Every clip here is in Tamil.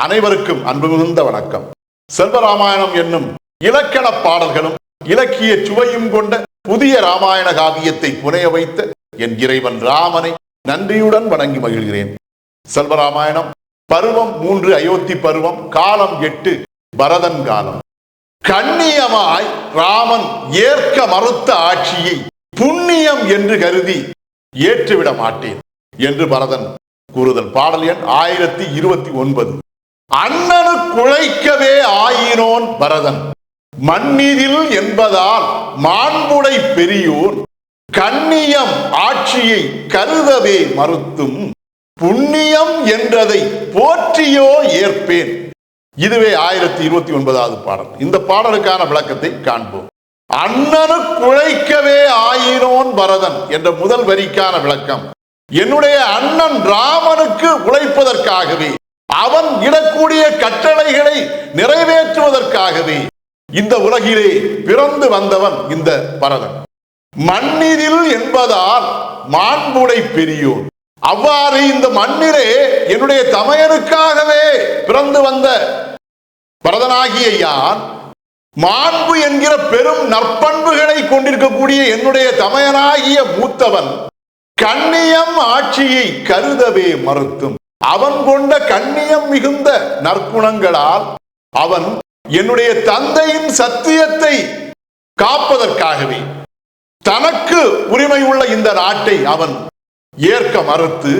அனைவருக்கும் அன்பு மிகுந்த வணக்கம். செல்வராமாயணம் என்னும் இலக்கண பாடல்களும் இலக்கிய சுவையும் கொண்ட புதிய ராமாயண காவியத்தை புனைய வைத்த என் இறைவன் ராமனை நன்றியுடன் வணங்கி மகிழ்கிறேன். செல்வராமாயணம் பருவம் 3 அயோத்தி பருவம், காலம் 8 பரதன் காலம். கண்ணியமாய் ராமன் ஏற்க மறுத்த ஆட்சியை புண்ணியம் என்று கருதி ஏற்றுவிட மாட்டேன் என்று பரதன் கூறுதல். பாடல் எண் 1029. அண்ணனு குழைக்கவே ஆயினோன் பரதன் மண்ணிதில் என்பதால் மாண்புடை பெரியோன் கண்ணியம் ஆட்சியை கருதவே மறுத்தும் புண்ணியம் என்றதை போற்றியோ ஏற்பேன். இதுவே 1029வது பாடல். இந்த பாடலுக்கான விளக்கத்தை காண்போம். அண்ணனு குழைக்கவே ஆயினோன் பரதன் என்ற முதல் வரிக்கான விளக்கம், என்னுடைய அண்ணன் ராமனுக்கு உழைப்பதற்காகவே, அவன் இடக்கூடிய கட்டளைகளை நிறைவேற்றுவதற்காகவே இந்த உலகிலே பிறந்து வந்தவன் இந்த பரதன். மண்ணிதில் என்பதால் மாண்புடை பெரியோன். அவ்வாறு இந்த மண்ணிலே என்னுடைய தமையனுக்காகவே பிறந்து வந்த பரதனாகிய யான், மாண்பு என்கிற பெரும் நற்பண்புகளை கொண்டிருக்கக்கூடிய என்னுடைய தமையனாகிய மூத்தவன் கண்ணியம் ஆட்சியை கருதவே மறுத்தும், அவன் கொண்ட கண்ணியம் மிகுந்த நற்குணங்களால் அவன் என்னுடைய தந்தையின் சத்தியத்தை காப்பதற்காகவே தனக்கு உரிமை உள்ள இந்த நாட்டை அவன் ஏற்க மறுத்து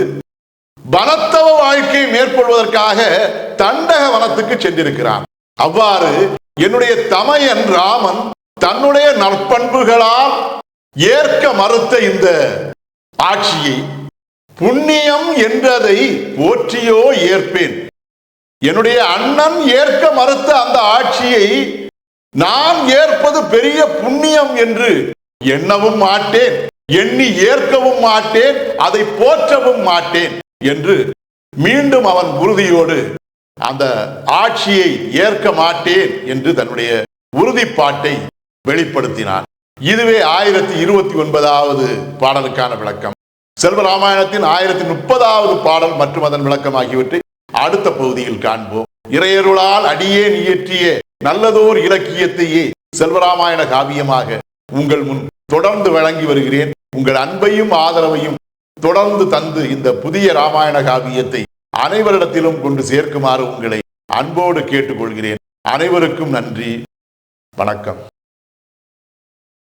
வனத்தவ வாழ்க்கையை மேற்கொள்வதற்காக தண்டக வனத்துக்கு சென்றிருக்கிறான். அவ்வாறு என்னுடைய தமையன் ராமன் தன்னுடைய நற்பண்புகளால் ஏற்க மறுத்த இந்த ஆட்சியை புண்ணியம் என்றதை போற்றியோ ஏற்பேன். என்னுடைய அண்ணன் ஏற்க மறுத்த அந்த ஆட்சியை நான் ஏற்பது பெரிய புண்ணியம் என்று எண்ணவும் மாட்டேன், எண்ணி ஏற்கவும் மாட்டேன், அதை போற்றவும் மாட்டேன் என்று மீண்டும் அவன் உறுதியோடு அந்த ஆட்சியை ஏற்க மாட்டேன் என்று தன்னுடைய உறுதிப்பாட்டை வெளிப்படுத்தினான். இதுவே 1029வது பாடலுக்கான விளக்கம். செல்வராமாயணத்தின் 1030வது பாடல் மற்றும் அதன் விளக்கம் ஆகியவற்றை அடுத்த பகுதியில் காண்போம். இறையருளால் அடியேன் இயற்றிய நல்லதோர் இலக்கியத்தையே செல்வராமாயண காவியமாக உங்கள் முன் தொடர்ந்து வழங்கி வருகிறேன். உங்கள் அன்பையும் ஆதரவையும் தொடர்ந்து தந்து இந்த புதிய ராமாயண காவியத்தை அனைவரிடத்திலும் கொண்டு சேர்க்குமாறு உங்களை அன்போடு கேட்டுக்கொள்கிறேன். அனைவருக்கும் நன்றி, வணக்கம்.